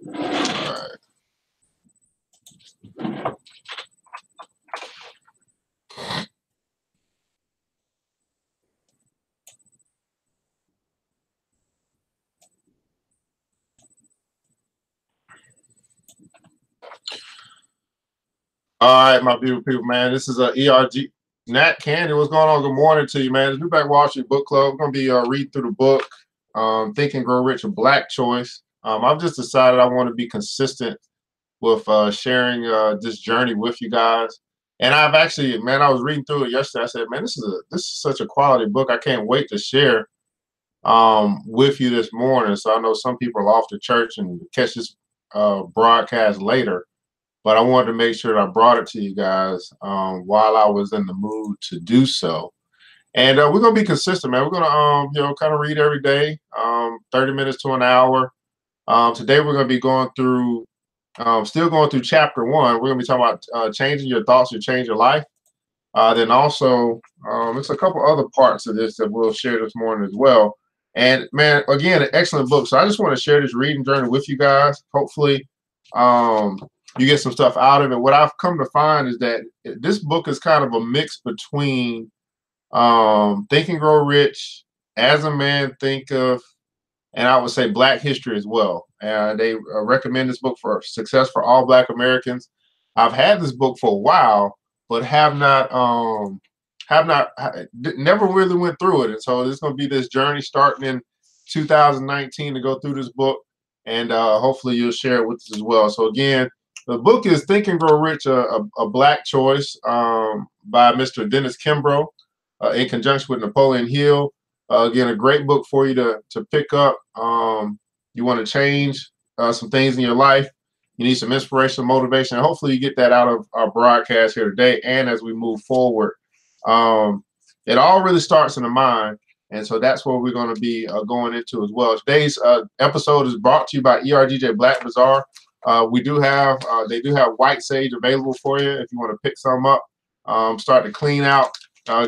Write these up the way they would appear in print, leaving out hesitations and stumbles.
All right, my beautiful people, man. This is a ERG Nat Candy. What's going on? Good morning to you, man. The New Black Wall Street Book Club. We're gonna be reading through the book, Think and Grow Rich, a Black Choice. I've just decided I want to be consistent with sharing this journey with you guys. And I've actually, man, I was reading through it yesterday. I said, man, this is such a quality book. I can't wait to share with you this morning. So I know some people are off to church and catch this broadcast later. But I wanted to make sure that I brought it to you guys while I was in the mood to do so. And we're gonna be consistent, man. We're gonna kind of read every day, 30 minutes to an hour. Today we're gonna be going through, still going through chapter 1. We're gonna be talking about changing your thoughts, you change your life. Then also, it's a couple other parts of this that we'll share this morning as well. And man, again, an excellent book. So I just want to share this reading journey with you guys. Hopefully, you get some stuff out of it. What I've come to find is that this book is kind of a mix between Think and Grow Rich, As a Man Think of, and I would say Black history as well. They recommend this book for success for all Black Americans. I've had this book for a while, but never really went through it. And so it's going to be this journey starting in 2019 to go through this book, and hopefully you'll share it with us as well. So again, the book is Think and Grow Rich, a Black Choice by Mr. Dennis Kimbro in conjunction with Napoleon Hill. Again, a great book for you to pick up. You want to change some things in your life. You need some inspiration, motivation, and hopefully you get that out of our broadcast here today and as we move forward. It all really starts in the mind, and so that's what we're going to be going into as well. Today's episode is brought to you by ERGJ Black Bazaar. They do have white sage available for you if you want to pick some up. Start to clean out,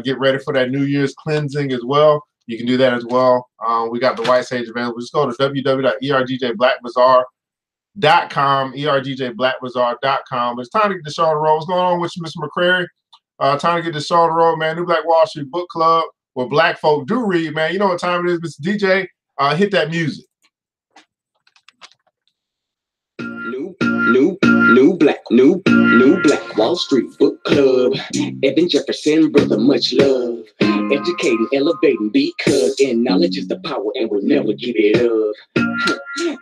get ready for that New Year's cleansing as well. You can do that as well. We got the white sage available. Just go to www.ergjblackbazaar.com, ergjblackbazaar.com. It's time to get the show on the road. What's going on with you, Mr. McCrary? Time to get the show on the road, man. New Black Wall Street Book Club, where Black folk do read, man. You know what time it is, Mr. DJ. Hit that music. New Black Wall Street Book Club. Evan Jefferson, brother, much love. Educating, elevating, because in knowledge is the power and we'll never give it up.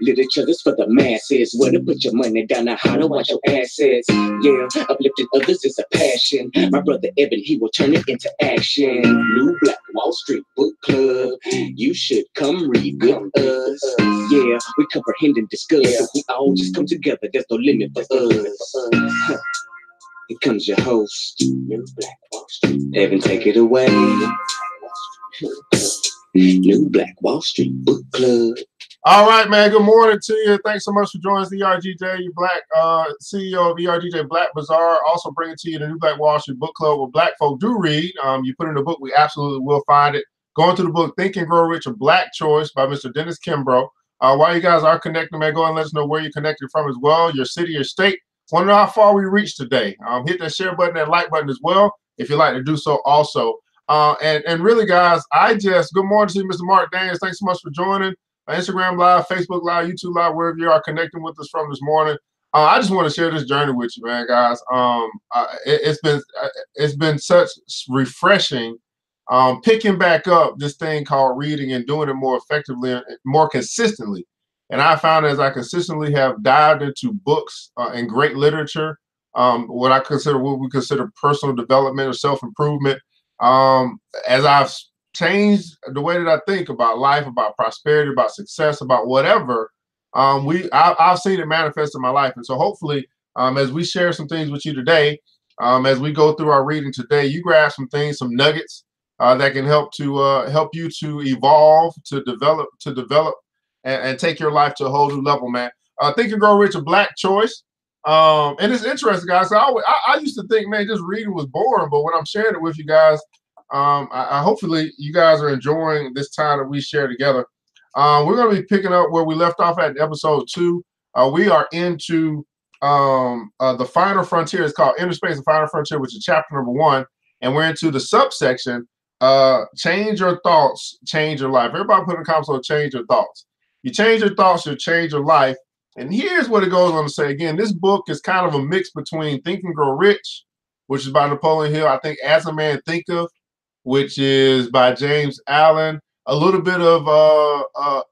Literature's for the masses. Where to put your money down and how to watch your assets. Yeah, uplifting others is a passion. My brother Evan, he will turn it into action. New Black Wall Street Book Club. You should come read with us. Yeah, we comprehend and discuss. If we all just come together, there's no limit for us. Here comes your host, New Black Wall Street. Evan, take it away. New Black Wall Street Book Club. All right, man. Good morning to you. Thanks so much for joining us, the ERGJ Black CEO of ERGJ Black Bazaar. Also bringing to you the New Black Wall Street Book Club, where Black folk do read. You put in the book, we absolutely will find it. Going to the book, Think and Grow Rich, a Black Choice by Mr. Dennis Kimbro. While you guys are connected, man, go and let us know where you're connected from as well, your city, your state. Want to know how far we reached today. Hit that share button, that like button as well, if you'd like to do so also. And really, guys, good morning to you, Mr. Mark Daniels. Thanks so much for joining. Instagram Live, Facebook Live, YouTube Live, wherever you are connecting with us from this morning. I just want to share this journey with you, man, guys. It's been such refreshing picking back up this thing called reading and doing it more effectively and more consistently. And I found as I consistently have dived into books and great literature, what we consider personal development or self-improvement, as I've changed the way that I think about life, about prosperity, about success, about whatever, I've seen it manifest in my life. And so hopefully, as we share some things with you today, as we go through our reading today, you grab some things, some nuggets that can help you to evolve, to develop, and take your life to a whole new level, man. Think and Grow Rich, a Black Choice. And it's interesting, guys. So I used to think, man, just reading was boring, but when I'm sharing it with you guys, hopefully you guys are enjoying this time that we share together. We're going to be picking up where we left off at episode 2. We are into the final frontier. It's called Inner Space, the Final Frontier, which is chapter number 1. And we're into the subsection, change your thoughts, change your life. Everybody put in the comments on change your thoughts. You change your thoughts, you'll change your life. And here's what it goes on to say. Again, this book is kind of a mix between Think and Grow Rich, which is by Napoleon Hill. I think As a Man Thinketh, which is by James Allen. A little bit of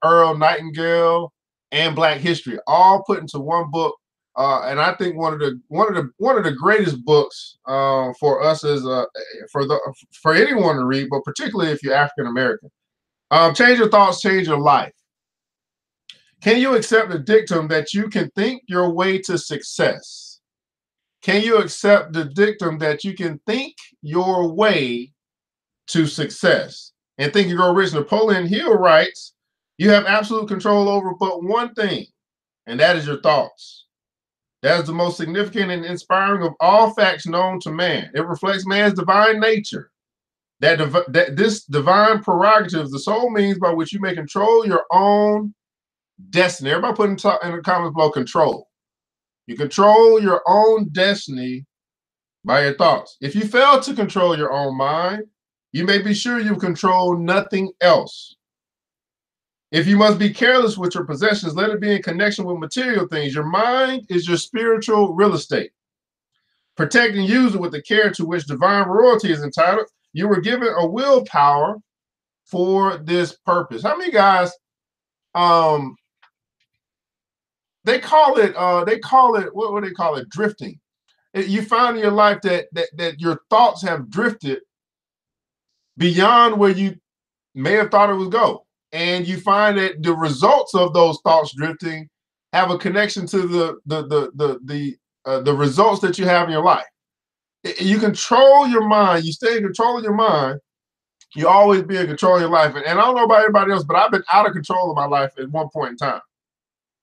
Earl Nightingale and Black History, all put into one book. And I think one of the greatest books for us as for anyone to read, but particularly if you're African American. Change your thoughts, change your life. Can you accept the dictum that you can think your way to success? Can you accept the dictum that you can think your way to success? And Think and Grow Rich, Napoleon Hill writes, you have absolute control over but one thing, and that is your thoughts. That is the most significant and inspiring of all facts known to man. It reflects man's divine nature. That this divine prerogative is the sole means by which you may control your own destiny. Everybody put in the comments below control. You control your own destiny by your thoughts. If you fail to control your own mind, you may be sure you control nothing else. If you must be careless with your possessions, let it be in connection with material things. Your mind is your spiritual real estate. Protect and use it with the care to which divine royalty is entitled. You were given a willpower for this purpose. How many guys, they call it, what do they call it? Drifting. You find in your life that your thoughts have drifted beyond where you may have thought it would go. And you find that the results of those thoughts drifting have a connection to the results that you have in your life. You control your mind. You stay in control of your mind. You always be in control of your life. And I don't know about everybody else, but I've been out of control of my life at one point in time.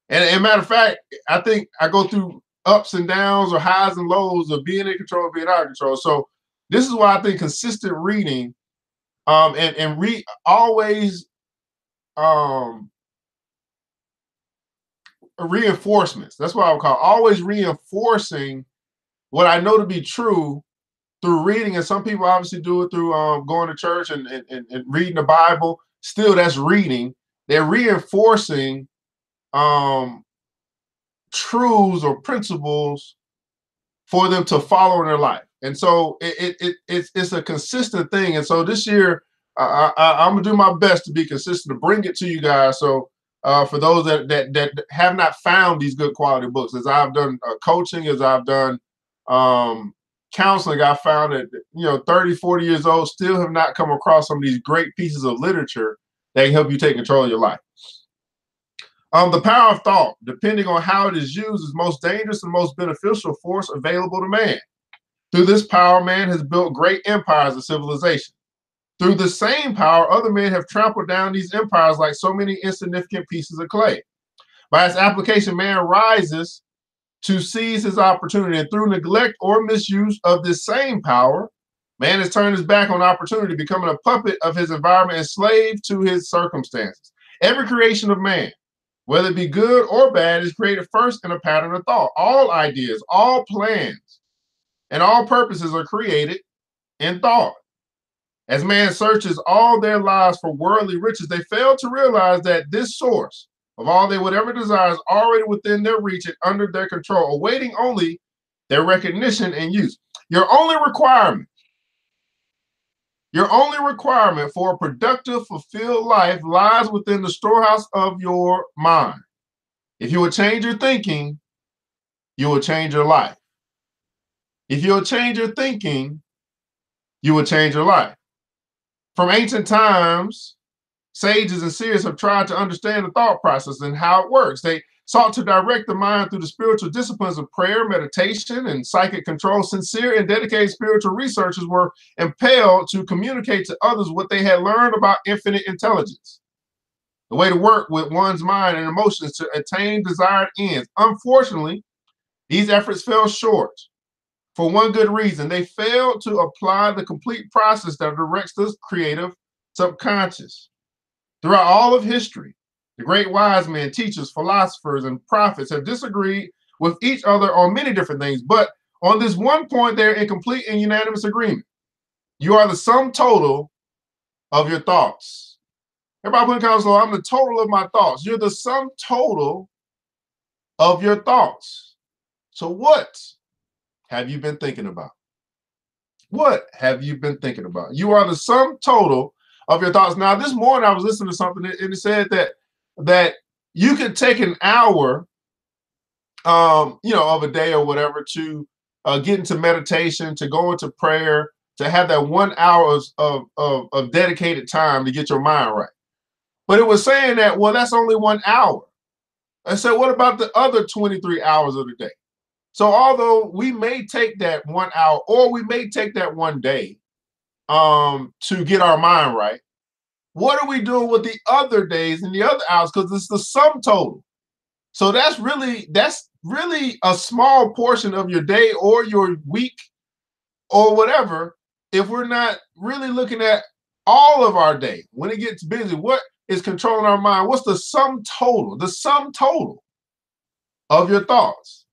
And as a matter of fact, I think I go through ups and downs or highs and lows of being in control, being out of control. So this is why I think consistent reading and always reinforcements. That's what I would call always reinforcing what I know to be true through reading. And some people obviously do it through going to church and reading the Bible. Still, that's reading. They're reinforcing truths or principles for them to follow in their life. And so it's a consistent thing. And so this year, I'm gonna do my best to be consistent to bring it to you guys. So for those that have not found these good quality books, as I've done coaching, as I've done counseling, I found that 30, 40 years old still have not come across some of these great pieces of literature that can help you take control of your life. The power of thought, depending on how it is used, is most dangerous and most beneficial force available to man. Through this power, man has built great empires and civilization. Through the same power, other men have trampled down these empires like so many insignificant pieces of clay. By its application, man rises to seize his opportunity, and through neglect or misuse of this same power, man has turned his back on opportunity, becoming a puppet of his environment and slave to his circumstances. Every creation of man, whether it be good or bad, is created first in a pattern of thought. All ideas, all plans, and all purposes are created in thought. As man searches all their lives for worldly riches, they fail to realize that this source of all they would ever desire is already within their reach and under their control, awaiting only their recognition and use. Your only requirement for a productive, fulfilled life lies within the storehouse of your mind. If you will change your thinking, you will change your life. If you'll change your thinking, you will change your life. From ancient times, sages and seers have tried to understand the thought process and how it works. They sought to direct the mind through the spiritual disciplines of prayer, meditation, and psychic control. Sincere and dedicated spiritual researchers were impelled to communicate to others what they had learned about infinite intelligence, the way to work with one's mind and emotions to attain desired ends. Unfortunately, these efforts fell short. For one good reason, they failed to apply the complete process that directs the creative subconscious. Throughout all of history, The great wise men, teachers, philosophers, and prophets have disagreed with each other on many different things, but on this one point, they're in complete and unanimous agreement. You are the sum total of your thoughts. Everybody put in comments below, I'm the total of my thoughts. You're the sum total of your thoughts. So what have you been thinking about? What have you been thinking about? You are the sum total of your thoughts. Now, this morning I was listening to something and it said that you could take an hour, of a day or whatever to get into meditation, to go into prayer, to have that 1 hour of dedicated time to get your mind right. But it was saying that, well, that's only 1 hour. I said, what about the other 23 hours of the day? So although we may take that 1 hour or we may take that one day to get our mind right, what are we doing with the other days and the other hours? Because it's the sum total. So that's really a small portion of your day or your week or whatever, if we're not really looking at all of our day. When it gets busy, what is controlling our mind? What's the sum total? The sum total of your thoughts.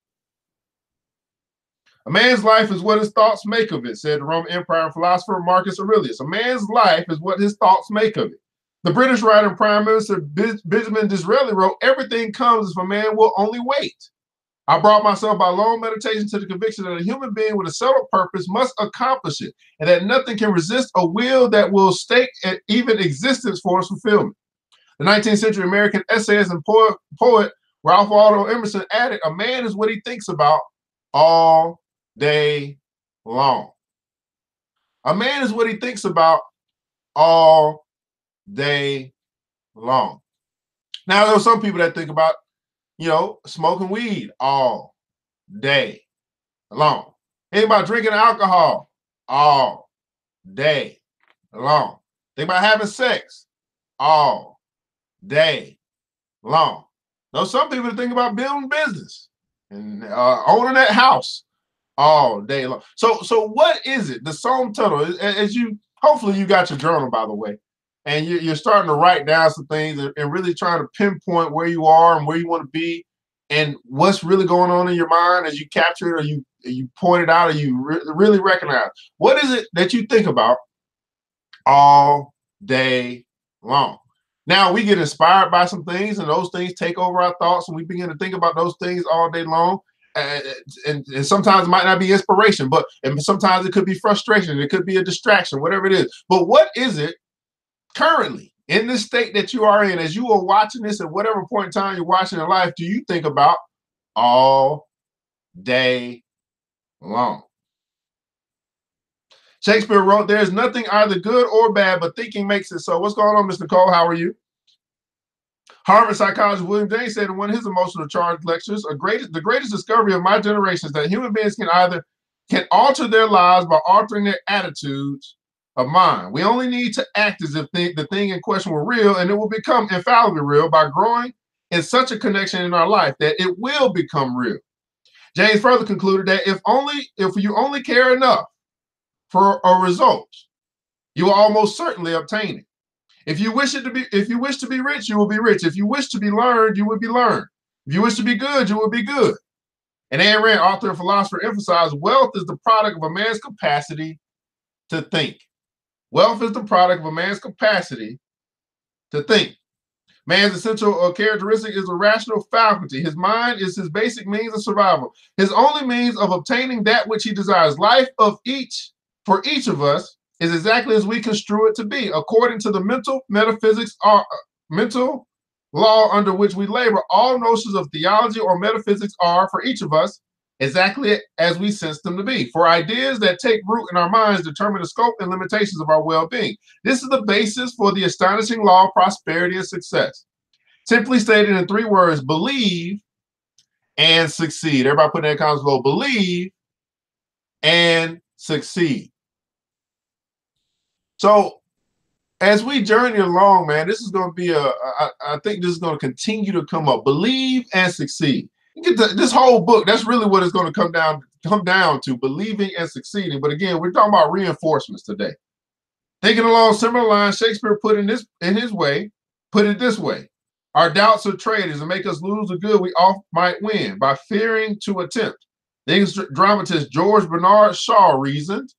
A man's life is what his thoughts make of it, said the Roman Empire philosopher Marcus Aurelius. A man's life is what his thoughts make of it. The British writer and Prime Minister Benjamin Disraeli wrote, everything comes if a man will only wait. I brought myself by long meditation to the conviction that a human being with a settled purpose must accomplish it, and that nothing can resist a will that will stake at even existence for its fulfillment. The 19th century American essayist and poet Ralph Waldo Emerson added, a man is what he thinks about all day long. A man is what he thinks about all day long. Now, there are some people that think about, smoking weed all day long. Think about drinking alcohol all day long. Think about having sex all day long. Now, some people think about building business and owning that house all day long. So what is it? The sum total, as hopefully you got your journal, by the way, and you're starting to write down some things and really trying to pinpoint where you are and where you want to be and what's really going on in your mind as you capture it or you point it out or you really recognize. What is it that you think about all day long? Now, we get inspired by some things and those things take over our thoughts and we begin to think about those things all day long. And sometimes it might not be inspiration, and sometimes it could be frustration. It could be a distraction, whatever it is. But what is it currently in this state that you are in, as you are watching this at whatever point in time you're watching in life, do you think about all day long? Shakespeare wrote, there is nothing either good or bad, but thinking makes it so. What's going on, Mr. Cole? How are you? Harvard psychologist William James said in one of his emotional charged lectures, the greatest discovery of my generation is that human beings can alter their lives by altering their attitudes of mind. We only need to act as if the thing in question were real, and it will become infallibly real by growing in such a connection in our life that it will become real. James further concluded that if you only care enough for a result, you will almost certainly obtain it. If you wish to be rich, you will be rich. If you wish to be learned, you will be learned. If you wish to be good, you will be good. And Ayn Rand, author and philosopher, emphasized wealth is the product of a man's capacity to think. Wealth is the product of a man's capacity to think. Man's essential characteristic is a rational faculty. His mind is his basic means of survival. His only means of obtaining that which he desires. Life for each of us is exactly as we construe it to be, according to the mental law under which we labor. All notions of theology or metaphysics are, for each of us, exactly as we sense them to be. For ideas that take root in our minds determine the scope and limitations of our well-being. This is the basis for the astonishing law of prosperity and success. Simply stated in 3 words, believe and succeed. Everybody put that in comments below. Believe and succeed. So as we journey along, man, this is going to be I think this is going to continue to come up. Believe and succeed. You get this whole book, that's really what it's going to come down to, believing and succeeding. But again, we're talking about reinforcements today. Thinking along similar lines, Shakespeare put it this way. Our doubts are traitors and make us lose the good we oft might win by fearing to attempt. The English dramatist George Bernard Shaw reasoned,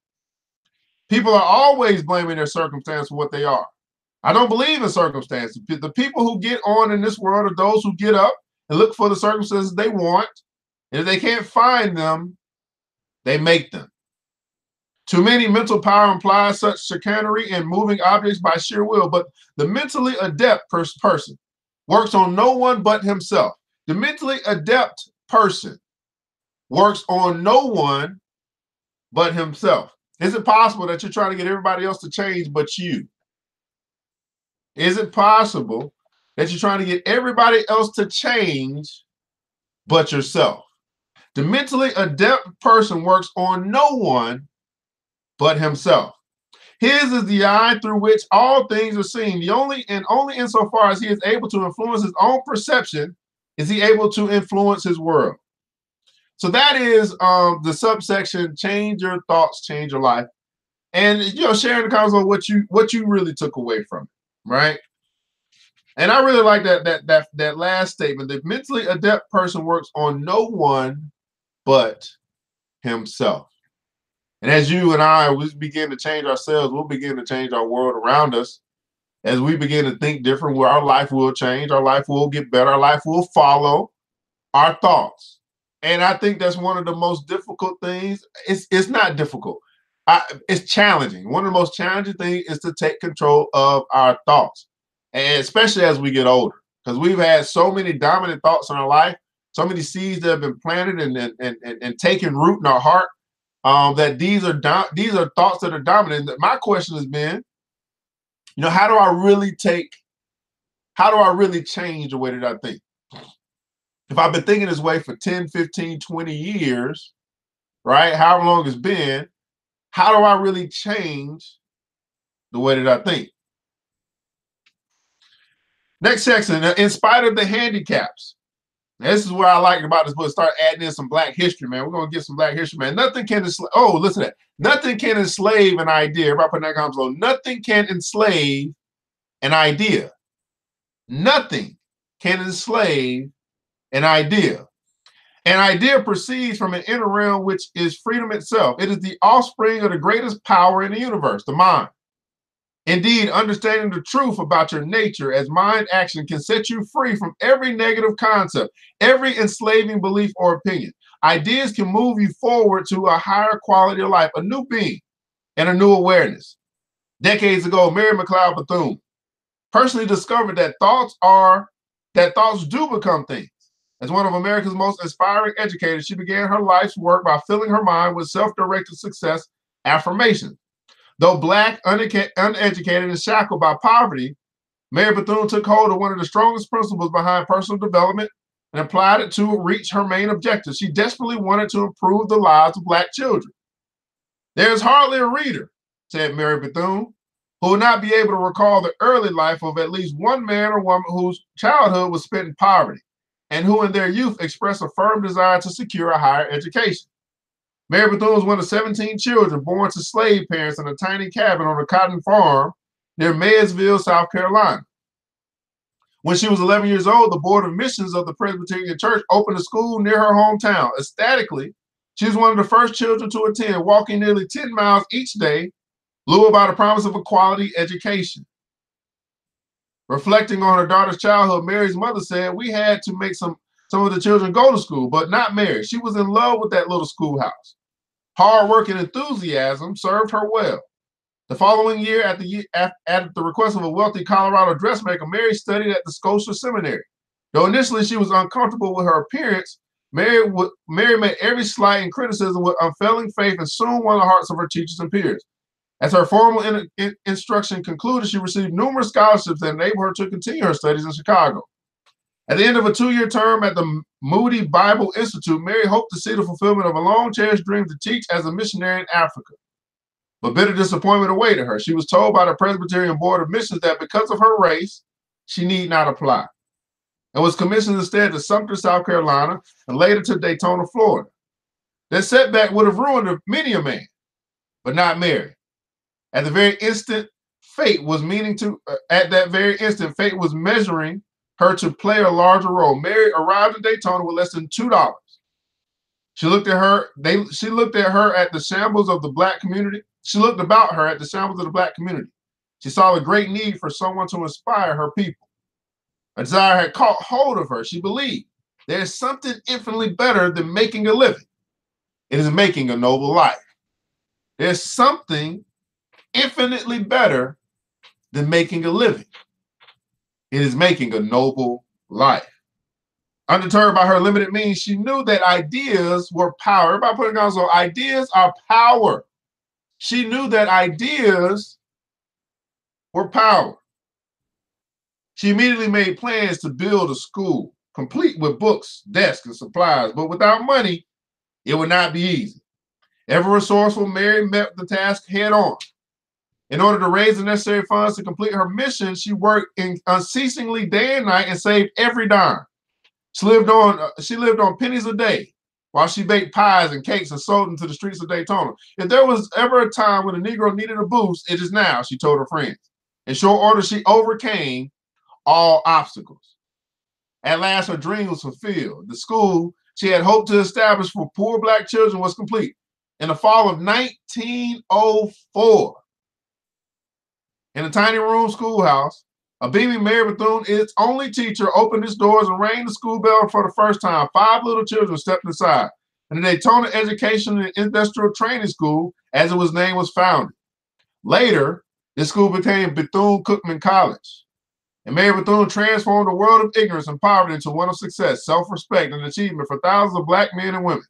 people are always blaming their circumstance for what they are. I don't believe in circumstances. The people who get on in this world are those who get up and look for the circumstances they want. And if they can't find them, they make them. Too many mental power implies such chicanery in moving objects by sheer will, but the mentally adept person works on no one but himself. The mentally adept person works on no one but himself. Is it possible that you're trying to get everybody else to change but you? Is it possible that you're trying to get everybody else to change but yourself? The mentally adept person works on no one but himself. His is the eye through which all things are seen. Only insofar as he is able to influence his own perception is he able to influence his world. So that is the subsection, change your thoughts, change your life. And sharing the comments on what you really took away from it, right? And I really like that last statement. The mentally adept person works on no one but himself. And as you and I, we begin to change ourselves, we'll begin to change our world around us. As we begin to think different, where our life will change, our life will get better, our life will follow our thoughts. And I think that's one of the most difficult things. It's not difficult. It's challenging. One of the most challenging things is to take control of our thoughts, and especially as we get older, because we've had so many dominant thoughts in our life, so many seeds that have been planted and taken root in our heart, that these are thoughts that are dominant. My question has been, how do I really change the way that I think? If I've been thinking this way for 10, 15, 20 years, right? However long it's been, how do I really change the way that I think? Next section, in spite of the handicaps. This is what I like about this book. Start adding in some Black history, man. We're going to get some Black history, man. Nothing can enslave. Oh, listen to that. Nothing can enslave an idea. Everybody put that comment below. Nothing can enslave an idea. Nothing can enslave an idea. An idea proceeds from an inner realm, which is freedom itself. It is the offspring of the greatest power in the universe, the mind. Indeed, understanding the truth about your nature as mind action can set you free from every negative concept, every enslaving belief or opinion. Ideas can move you forward to a higher quality of life, a new being, and a new awareness. Decades ago, Mary McLeod Bethune personally discovered that thoughts do become things. As one of America's most inspiring educators, she began her life's work by filling her mind with self-directed success affirmations. Though Black, uneducated, and shackled by poverty, Mary Bethune took hold of one of the strongest principles behind personal development and applied it to reach her main objective. She desperately wanted to improve the lives of Black children. There is hardly a reader, said Mary Bethune, who will not be able to recall the early life of at least one man or woman whose childhood was spent in poverty and who in their youth expressed a firm desire to secure a higher education. Mary Bethune was one of 17 children born to slave parents in a tiny cabin on a cotton farm near Maysville, South Carolina. When she was 11 years old, the Board of Missions of the Presbyterian Church opened a school near her hometown. Ecstatically, she was one of the first children to attend, walking nearly 10 miles each day, lured by the promise of a quality education. Reflecting on her daughter's childhood, Mary's mother said, "We had to make some of the children go to school, but not Mary. She was in love with that little schoolhouse. Hard work and enthusiasm served her well." The following year, at the request of a wealthy Colorado dressmaker, Mary studied at the Scotia Seminary. Though initially she was uncomfortable with her appearance, Mary met every slight and criticism with unfailing faith and soon won the hearts of her teachers and peers. As her formal instruction concluded, she received numerous scholarships that enabled her to continue her studies in Chicago. At the end of a 2-year term at the Moody Bible Institute, Mary hoped to see the fulfillment of a long-cherished dream to teach as a missionary in Africa. But bitter disappointment awaited her. She was told by the Presbyterian Board of Missions that because of her race, she need not apply, and was commissioned instead to Sumter, South Carolina, and later to Daytona, Florida. That setback would have ruined many a man, but not Mary. At that very instant, fate was measuring her to play a larger role. Mary arrived in Daytona with less than $2. She looked at her, she looked at her at the shambles of the Black community. She looked about her at the shambles of the Black community. She saw a great need for someone to inspire her people. A desire had caught hold of her. She believed there's something infinitely better than making a living. It is making a noble life. There's something infinitely better than making a living. It is making a noble life. Undeterred by her limited means, she knew that ideas were power. Everybody put it down. So ideas are power. She knew that ideas were power. She immediately made plans to build a school, complete with books, desks, and supplies. But without money, it would not be easy. Ever resourceful, Mary met the task head on. In order to raise the necessary funds to complete her mission, she worked unceasingly day and night and saved every dime. She lived on pennies a day while she baked pies and cakes and sold them to the streets of Daytona. If there was ever a time when a Negro needed a boost, it is now, she told her friends. In short order, she overcame all obstacles. At last, her dream was fulfilled. The school she had hoped to establish for poor Black children was complete. In the fall of 1904, in a tiny room schoolhouse, a beaming Mary Bethune, its only teacher, opened its doors and rang the school bell for the first time. 5 little children stepped inside. And the Daytona Education and Industrial Training School, as it was named, was founded. Later, this school became Bethune-Cookman College. And Mary Bethune transformed a world of ignorance and poverty into one of success, self-respect, and achievement for thousands of Black men and women.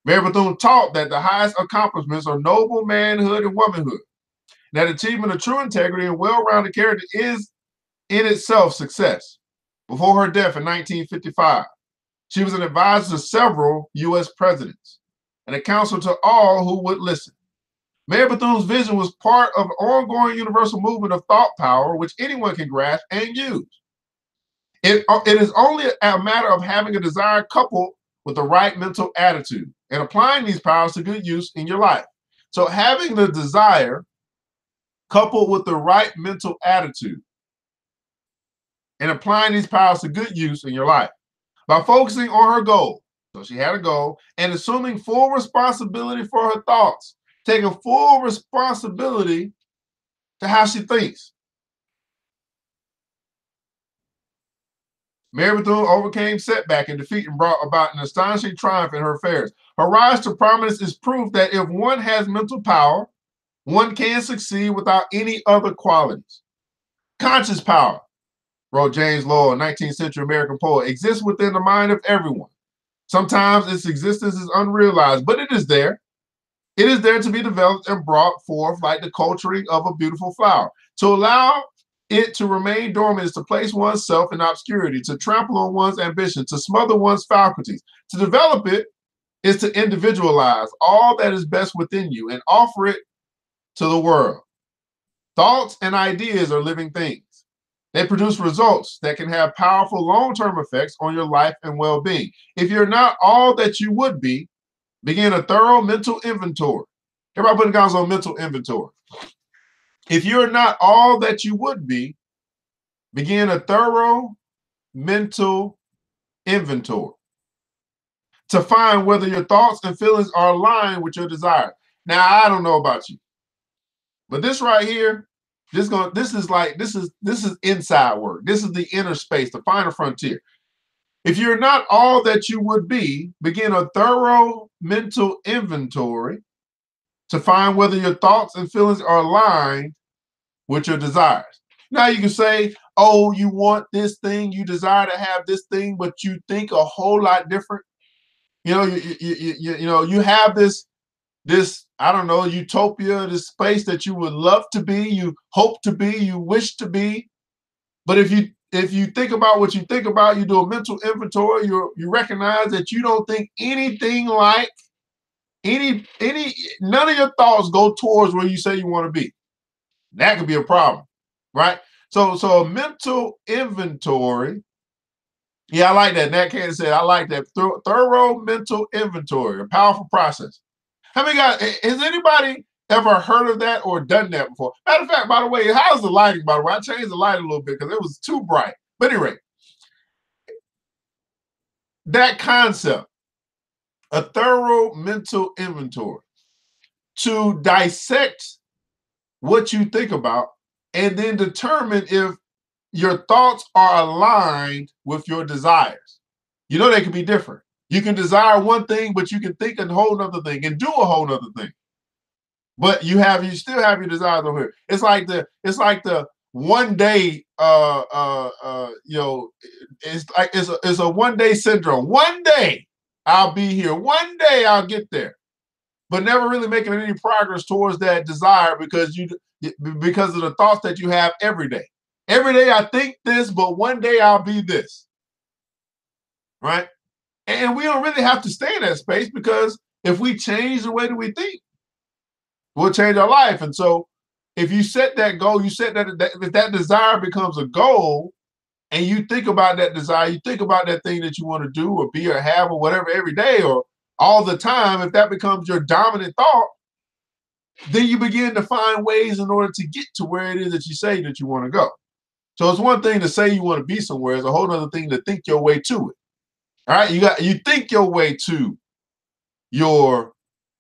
Mary Bethune taught that the highest accomplishments are noble manhood and womanhood. That achievement of true integrity and well-rounded character is in itself success. Before her death in 1955, she was an advisor to several U.S. presidents and a counselor to all who would listen. Mary Bethune's vision was part of an ongoing universal movement of thought power, which anyone can grasp and use. It is only a matter of having a desire coupled with the right mental attitude and applying these powers to good use in your life. So having the desire coupled with the right mental attitude and applying these powers to good use in your life. By focusing on her goal, so she had a goal, and assuming full responsibility for her thoughts, taking full responsibility to how she thinks. Mary Bethune overcame setback and defeat and brought about an astonishing triumph in her affairs. Her rise to prominence is proof that if one has mental power, one can succeed without any other qualities. Conscious power, wrote James Lowell, a 19th century American poet, exists within the mind of everyone. Sometimes its existence is unrealized, but it is there. It is there to be developed and brought forth like the culturing of a beautiful flower. To allow it to remain dormant is to place oneself in obscurity, to trample on one's ambition, to smother one's faculties. To develop it is to individualize all that is best within you and offer it to the world. Thoughts and ideas are living things. They produce results that can have powerful long-term effects on your life and well-being. If you're not all that you would be, begin a thorough mental inventory. Everybody put down on mental inventory. If you're not all that you would be, begin a thorough mental inventory to find whether your thoughts and feelings are aligned with your desires. Now, I don't know about you, but this right here, this is inside work. This is the inner space, the final frontier. If you're not all that you would be, begin a thorough mental inventory to find whether your thoughts and feelings are aligned with your desires. Now you can say, oh, you want this thing, you desire to have this thing, but you think a whole lot different. You know, you have this I don't know, utopia, this space that you would love to be, you hope to be, you wish to be. But if you think about what you think about, you do a mental inventory, you recognize that you don't think anything like none of your thoughts go towards where you say you want to be. That could be a problem, right? So a mental inventory. Yeah, I like that. Nat Cannon said, I like that. Thorough mental inventory, a powerful process. How many guys, has anybody ever heard of that or done that before? Matter of fact, by the way, how's the lighting, by the way? I changed the light a little bit because it was too bright. But anyway, that concept, a thorough mental inventory, to dissect what you think about and then determine if your thoughts are aligned with your desires. You know, they can be different. You can desire one thing, but you can think a whole nother thing and do a whole nother thing. But you still have your desires over here. It's like the one day it's a one day syndrome. One day I'll be here. One day I'll get there. But never really making any progress towards that desire because of the thoughts that you have every day. Every day I think this, but one day I'll be this. Right? And we don't really have to stay in that space, because if we change the way that we think, we'll change our life. And so if you set that goal, you set that if that desire becomes a goal, and you think about that desire, you think about that thing that you want to do or be or have or whatever every day or all the time, if that becomes your dominant thought, then you begin to find ways in order to get to where it is that you say that you want to go. So it's one thing to say you want to be somewhere, it's a whole other thing to think your way to it. All right, you think your way to your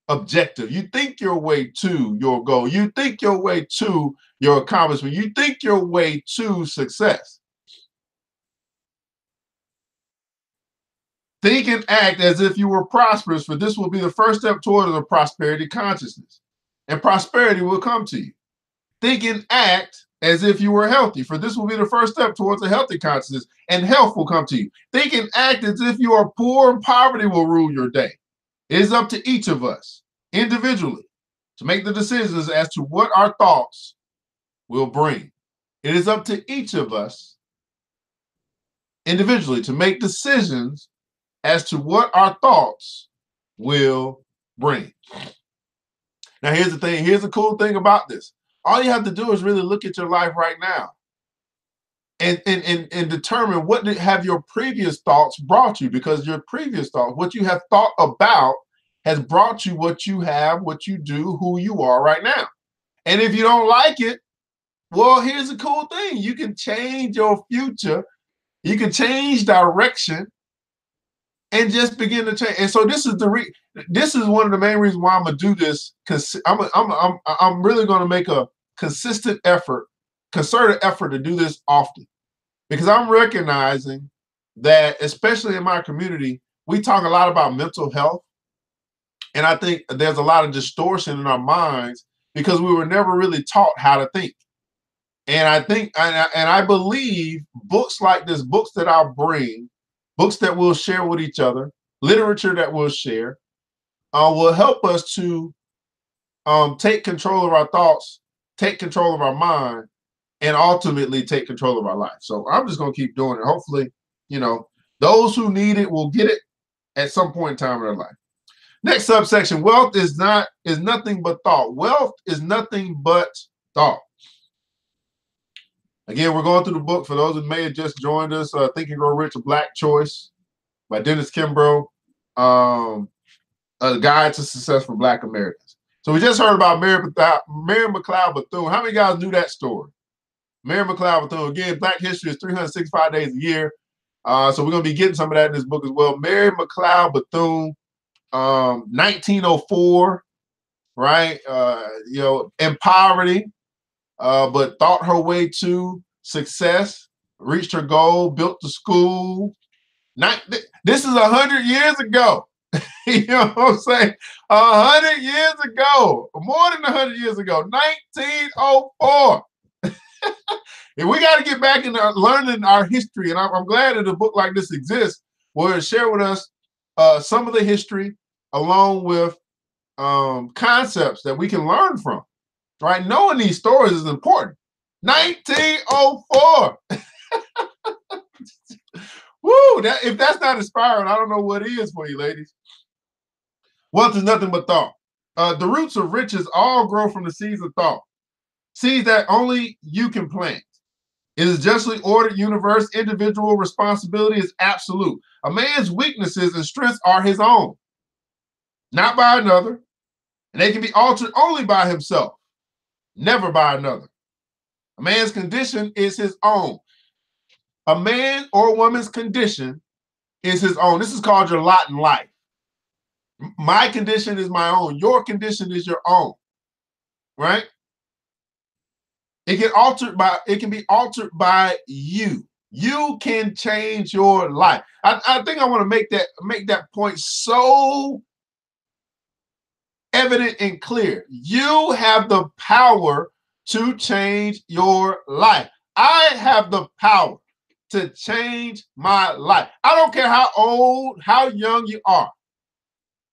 objective. You think your way to your goal. You think your way to your accomplishment. You think your way to success. Think and act as if you were prosperous, for this will be the first step towards a prosperity consciousness, and prosperity will come to you. Think and act as if you were healthy, for this will be the first step towards a healthy consciousness, and health will come to you. Think and act as if you are poor, and poverty will rule your day. It is up to each of us individually to make the decisions as to what our thoughts will bring. It is up to each of us individually to make decisions as to what our thoughts will bring. Now, here's the thing. Here's the cool thing about this. All you have to do is really look at your life right now and determine what have your previous thoughts brought you, because your previous thoughts, what you have thought about, has brought you what you have, what you do, who you are right now. And if you don't like it, well, here's the cool thing. You can change your future. You can change direction and just begin to change. And so this is one of the main reasons why I'm gonna do this. I'm really gonna make a consistent effort, concerted effort to do this often, because I'm recognizing that, especially in my community, we talk a lot about mental health, and I think there's a lot of distortion in our minds because we were never really taught how to think. And I think, and I believe books like this, books that I'll bring, books that we'll share with each other, literature that we'll share, will help us to take control of our thoughts, take control of our mind, and ultimately take control of our life. So I'm just going to keep doing it. Hopefully, those who need it will get it at some point in time in their life. Next subsection, wealth is nothing but thought. Wealth is nothing but thought. Again, we're going through the book for those who may have just joined us, Think and Grow Rich, A Black Choice by Dennis Kimbro, A Guide to Success for Black Americans. So we just heard about Mary McLeod Bethune. How many guys knew that story? Mary McLeod Bethune. Again, Black history is 365 days a year. So we're going to be getting some of that in this book as well. Mary McLeod Bethune, 1904, right? In poverty, but thought her way to success, reached her goal, built the school. This is 100 years ago. You know what I'm saying? 100 years ago, more than 100 years ago, 1904. And we got to get back into learning our history. And I'm glad that a book like this exists, where it share with us some of the history along with concepts that we can learn from. Right? Knowing these stories is important. 1904. Woo! If that's not inspiring, I don't know what is for you, ladies. Wealth is nothing but thought. The roots of riches all grow from the seeds of thought. Seeds that only you can plant. It is justly ordered universe. Individual responsibility is absolute. A man's weaknesses and strengths are his own, not by another. And they can be altered only by himself, never by another. A man's condition is his own. A man or woman's condition is his own. This is called your lot in life. My condition is my own. Your condition is your own, right? It can be altered by you. You can change your life. I think I want to make that point so evident and clear. You have the power to change your life. I have the power to change my life. I don't care how old, how young you are.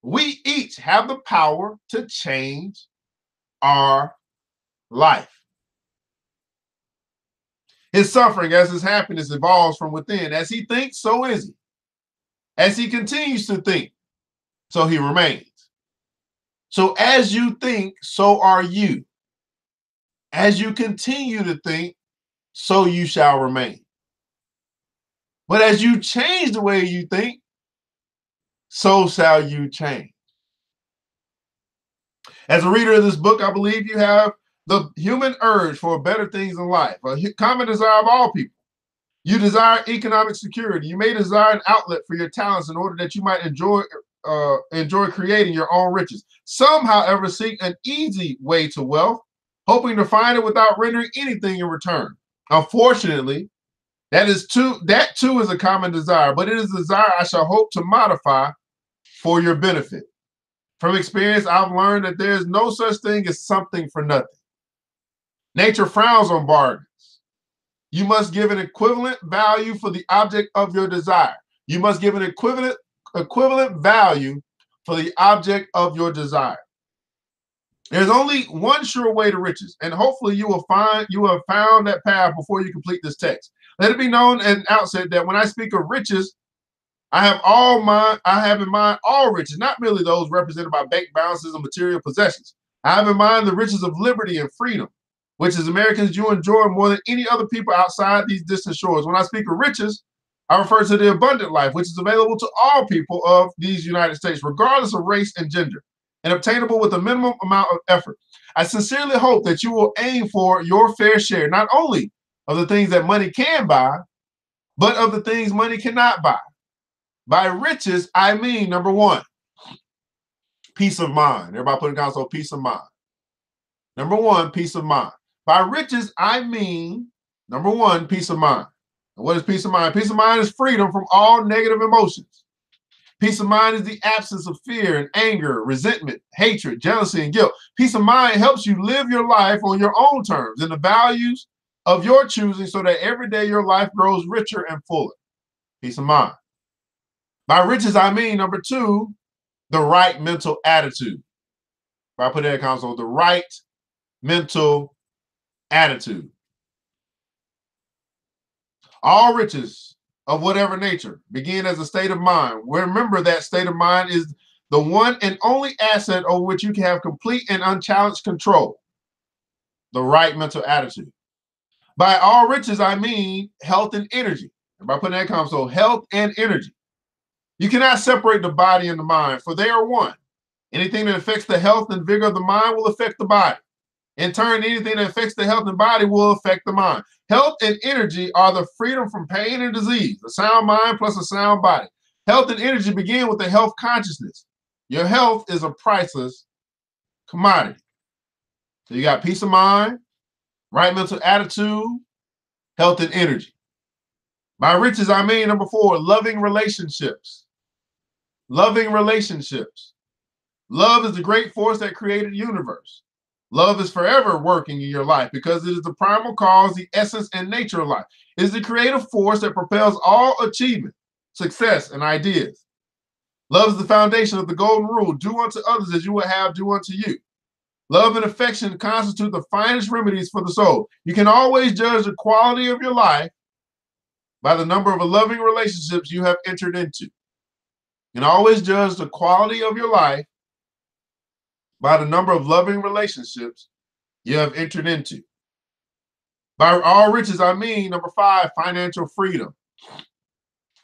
We each have the power to change our life. His suffering as his happiness evolves from within. As he thinks, so is he. As he continues to think, so he remains. So as you think, so are you. As you continue to think, so you shall remain. But as you change the way you think, so shall you change. As a reader of this book, I believe you have the human urge for better things in life, a common desire of all people. You desire economic security. You may desire an outlet for your talents in order that you might enjoy creating your own riches. Some, however, seek an easy way to wealth, hoping to find it without rendering anything in return. Unfortunately, that too is a common desire, but it is a desire I shall hope to modify for your benefit. From experience, I've learned that there is no such thing as something for nothing. Nature frowns on bargains. You must give an equivalent value for the object of your desire. You must give an equivalent value for the object of your desire. There's only one sure way to riches, and hopefully you have found that path before you complete this text. Let it be known at the outset that when I speak of riches, I have in mind all riches, not merely those represented by bank balances and material possessions. I have in mind the riches of liberty and freedom, which as Americans you enjoy more than any other people outside these distant shores. When I speak of riches, I refer to the abundant life, which is available to all people of these United States, regardless of race and gender, and obtainable with a minimum amount of effort. I sincerely hope that you will aim for your fair share, not only of the things that money can buy, but of the things money cannot buy. By riches, I mean, number one, peace of mind. Everybody put in console, peace of mind. Number one, peace of mind. By riches, I mean, number one, peace of mind. And what is peace of mind? Peace of mind is freedom from all negative emotions. Peace of mind is the absence of fear and anger, resentment, hatred, jealousy, and guilt. Peace of mind helps you live your life on your own terms and the values of your choosing so that every day your life grows richer and fuller. Peace of mind. By riches, I mean, number two, the right mental attitude. If I put that in console, the right mental attitude. All riches of whatever nature begin as a state of mind. Remember that state of mind is the one and only asset over which you can have complete and unchallenged control. The right mental attitude. By all riches, I mean health and energy. If I put that in console, health and energy. You cannot separate the body and the mind, for they are one. Anything that affects the health and vigor of the mind will affect the body. In turn, anything that affects the health and body will affect the mind. Health and energy are the freedom from pain and disease, a sound mind plus a sound body. Health and energy begin with the health consciousness. Your health is a priceless commodity. So you got peace of mind, right mental attitude, health and energy. By riches, I mean, number four, loving relationships. Loving relationships. Love is the great force that created the universe. Love is forever working in your life because it is the primal cause, the essence and nature of life. It is the creative force that propels all achievement, success, and ideas. Love is the foundation of the golden rule, do unto others as you would have do unto you. Love and affection constitute the finest remedies for the soul. You can always judge the quality of your life by the number of loving relationships you have entered into. You can always judge the quality of your life by the number of loving relationships you have entered into. By all riches, I mean, number five, financial freedom.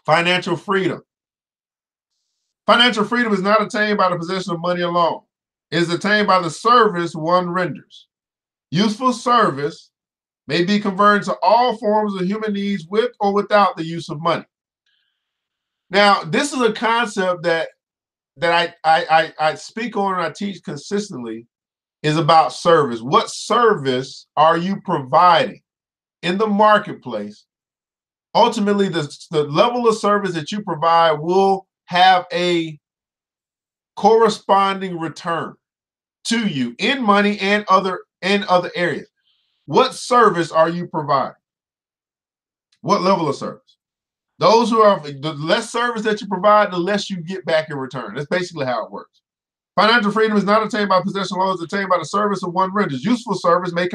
Financial freedom. Financial freedom is not attained by the possession of money alone. It is attained by the service one renders. Useful service may be converted to all forms of human needs with or without the use of money. Now, this is a concept that I speak on and I teach consistently, is about service. What service are you providing in the marketplace? Ultimately, the level of service that you provide will have a corresponding return to you in money and other areas. What service are you providing? What level of service? Those who are, the less service that you provide, the less you get back in return. That's basically how it works. Financial freedom is not attained by possession alone, it's attained by the service of one renders. Useful service may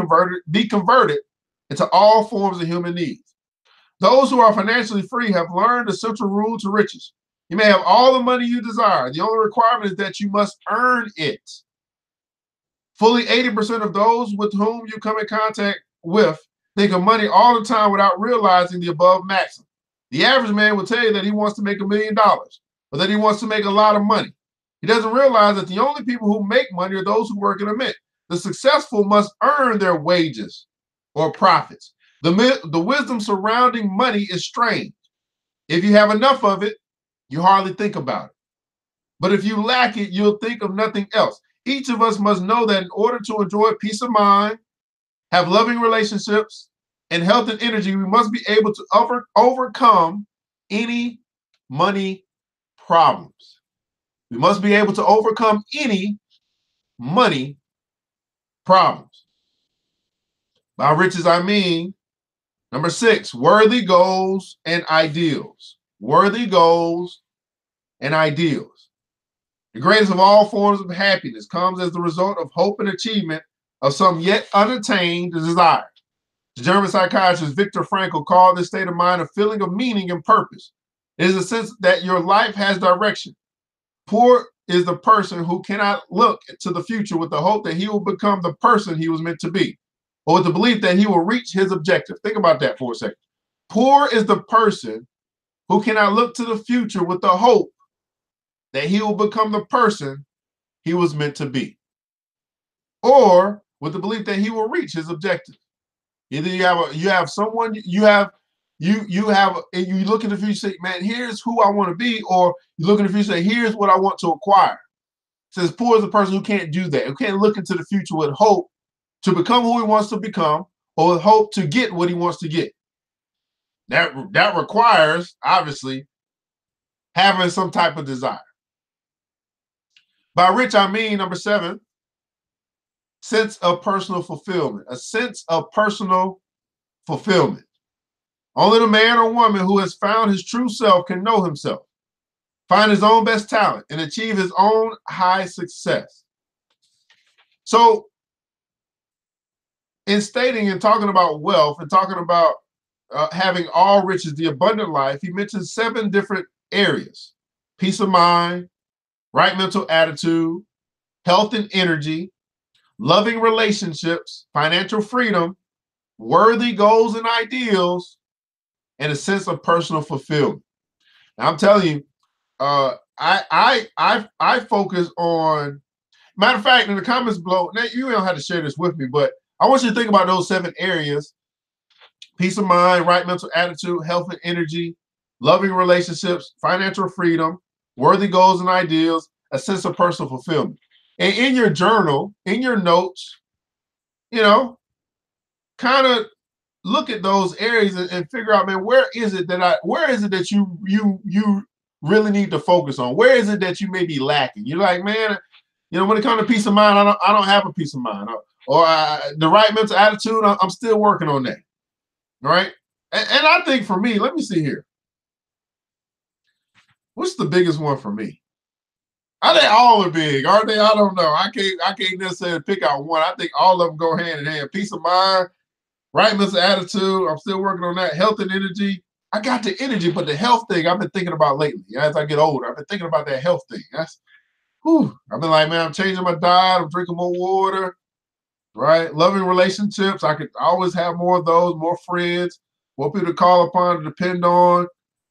be converted into all forms of human needs. Those who are financially free have learned the central rule to riches. You may have all the money you desire. The only requirement is that you must earn it. Fully 80% of those with whom you come in contact with think of money all the time without realizing the above maxim. The average man will tell you that he wants to make $1 million, or that he wants to make a lot of money. He doesn't realize that the only people who make money are those who work in a mint. The successful must earn their wages or profits. The wisdom surrounding money is strange. If you have enough of it, you hardly think about it. But if you lack it, you'll think of nothing else. Each of us must know that in order to enjoy peace of mind, have loving relationships, and health and energy, we must be able to overcome any money problems. We must be able to overcome any money problems. By riches, I mean, number 6, worthy goals and ideals. Worthy goals and ideals. The greatest of all forms of happiness comes as the result of hope and achievement of some yet unattained desire. The German psychiatrist Viktor Frankl called this state of mind a feeling of meaning and purpose. It is a sense that your life has direction. Poor is the person who cannot look to the future with the hope that he will become the person he was meant to be, or with the belief that he will reach his objective. Think about that for a second. Poor is the person who cannot look to the future with the hope that he will become the person he was meant to be, or with the belief that he will reach his objective. Either you look in the future and say, man, here's who I want to be, or you look in the future and say, here's what I want to acquire. It says poor is the person who can't do that, who can't look into the future with hope to become who he wants to become, or with hope to get what he wants to get. That requires, obviously, having some type of desire. By rich, I mean, number 7, sense of personal fulfillment. A sense of personal fulfillment. Only the man or woman who has found his true self can know himself, find his own best talent, and achieve his own high success. So, in stating and talking about wealth and talking about having all riches, the abundant life, he mentions 7 different areas: peace of mind, right mental attitude, health and energy, loving relationships, financial freedom, worthy goals and ideals, and a sense of personal fulfillment. Now, I'm telling you, I focus on. Matter of fact, in the comments below, now you don't have to share this with me, but I want you to think about those 7 areas: peace of mind, right mental attitude, health and energy, loving relationships, financial freedom, worthy goals and ideals, a sense of personal fulfillment. And in your journal, in your notes, kind of look at those areas and figure out, man, where is it that you really need to focus on? Where is it that you may be lacking? You're like, man, when it comes to peace of mind, I don't have a peace of mind, or the right mental attitude, I'm still working on that. Right? And I think for me, let me see here. What's the biggest one for me? I think all are big, aren't they? I don't know. I can't necessarily pick out one. I think all of them go hand in hand. Peace of mind, right mental attitude, I'm still working on that. Health and energy. I got the energy, but the health thing I've been thinking about lately. As I get older, I've been thinking about that health thing. I've been like, man, I'm changing my diet. I'm drinking more water. Right? Loving relationships. I could always have more of those, more friends, more people to call upon, to depend on.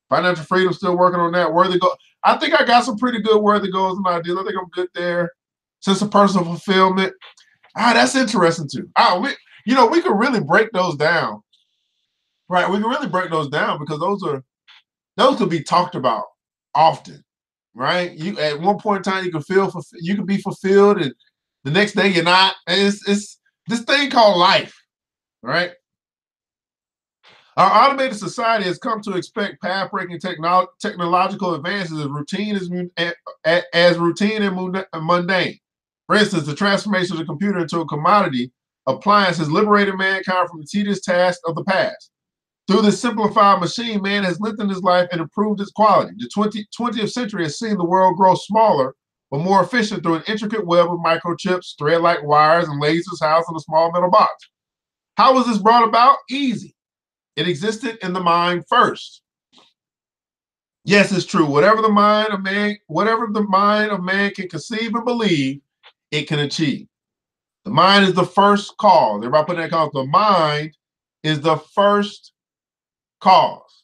Financial freedom, still working on that. Worthy goal. I think I got some pretty good worthy goals and ideas. I think I'm good there. Sense of personal fulfillment. That's interesting too. We could really break those down. Right? We can really break those down because those could be talked about often, right? You at one point in time you can be fulfilled, and the next day you're not. And it's this thing called life, right? Our automated society has come to expect path-breaking technological advances as routine and mundane. For instance, the transformation of the computer into a commodity appliance has liberated mankind from the tedious tasks of the past. Through this simplified machine, man has lengthened his life and improved its quality. The 20th century has seen the world grow smaller but more efficient through an intricate web of microchips, thread-like wires, and lasers housed in a small metal box. How was this brought about? Easy. It existed in the mind first. Yes, it's true. Whatever the mind of man can conceive and believe, it can achieve. The mind is the first cause. Everybody put that cause. The mind is the first cause.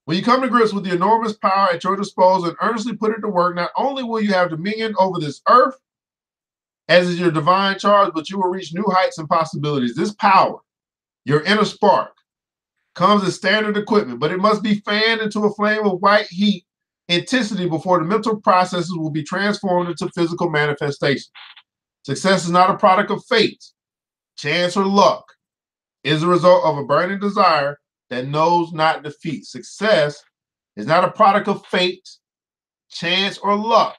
When you come to grips with the enormous power at your disposal and earnestly put it to work, not only will you have dominion over this earth, as is your divine charge, but you will reach new heights and possibilities. This power, your inner spark, comes as standard equipment, but it must be fanned into a flame of white heat intensity before the mental processes will be transformed into physical manifestation. Success is not a product of fate, chance, or luck. It is a result of a burning desire that knows not defeat. Success is not a product of fate, chance, or luck.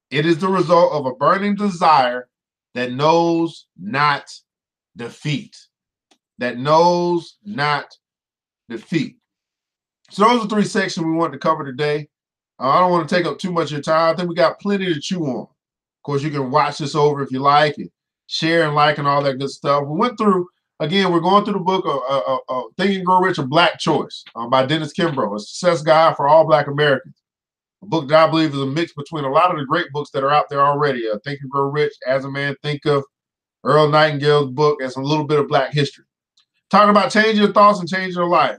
It is the result of a burning desire that knows not defeat. That knows not defeat. So those are 3 sections we wanted to cover today. I don't want to take up too much of your time. I think we got plenty to chew on. Of course, you can watch this over if you like, and share and like and all that good stuff. We went through, again, we're going through the book of Think and Grow Rich, A Black Choice by Dennis Kimbro, a success guide for all Black Americans. A book that I believe is a mix between a lot of the great books that are out there already. Think and Grow Rich, As a Man Thinketh, Earl Nightingale's book, and some little bit of Black history. Talking about changing your thoughts and changing your life.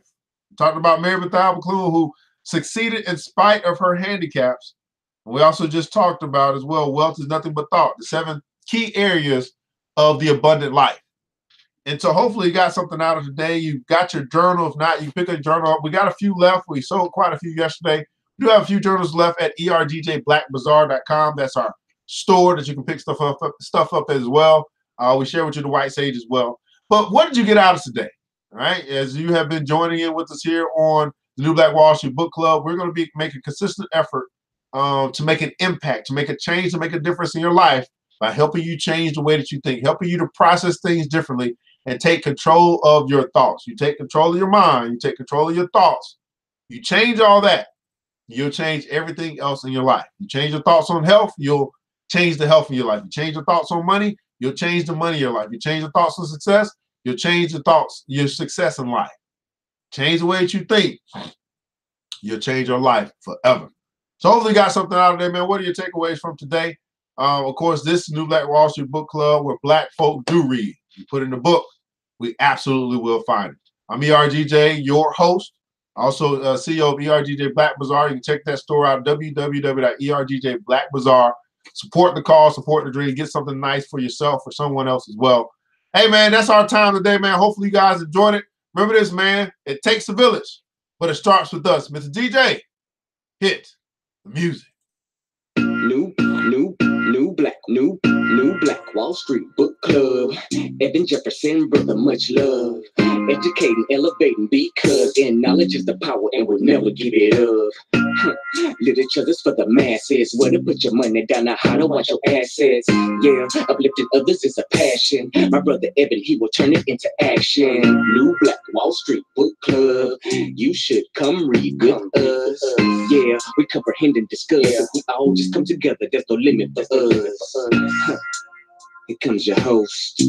Talking about Mary Bethel McClure, who succeeded in spite of her handicaps. And we also just talked about as well, wealth is nothing but thought, the 7 key areas of the abundant life. And so hopefully you got something out of today. You got your journal. If not, you pick a journal up. We got a few left. We sold quite a few yesterday. We do have a few journals left at ergjblackbazaar.com. That's our store that you can pick stuff up as well. We share with you the White Sage as well. But what did you get out of today? All right, as you have been joining in with us here on the New Black Wall Street Book Club, we're going to be making a consistent effort to make an impact, to make a change, to make a difference in your life by helping you change the way that you think, helping you to process things differently and take control of your thoughts. You take control of your mind, you take control of your thoughts. You change all that, you'll change everything else in your life. You change your thoughts on health, you'll change the health in your life. You change your thoughts on money, you'll change the money in your life. You change your thoughts on success, you'll change your thoughts, your success in life. Change the way that you think, you'll change your life forever. So hopefully you got something out of there, man. What are your takeaways from today? Of course, this New Black Wall Street Book Club where Black folk do read. You put in the book, we absolutely will find it. I'm ERGJ, your host, also CEO of ERGJ Black Bazaar. You can check that store out, www.ergjblackbazaar. Support the cause, support the dream, get something nice for yourself or someone else as well. Hey, man, that's our time today, man. Hopefully you guys enjoyed it. Remember this, man. It takes a village, but it starts with us. Mr. DJ, hit the music. New Black Wall Street Book Club. Evan Jefferson, brother, much love. Educating, elevating, because in knowledge is the power and we'll never give it up. Literature's for the masses. Where to put your money down, now how to watch your assets. Yeah, uplifting others is a passion. My brother Evan, he will turn it into action. New Black Wall Street Book Club. You should come read with us. Yeah, we comprehend and discuss. If we all just come together, there's no limit for us. Here comes your host.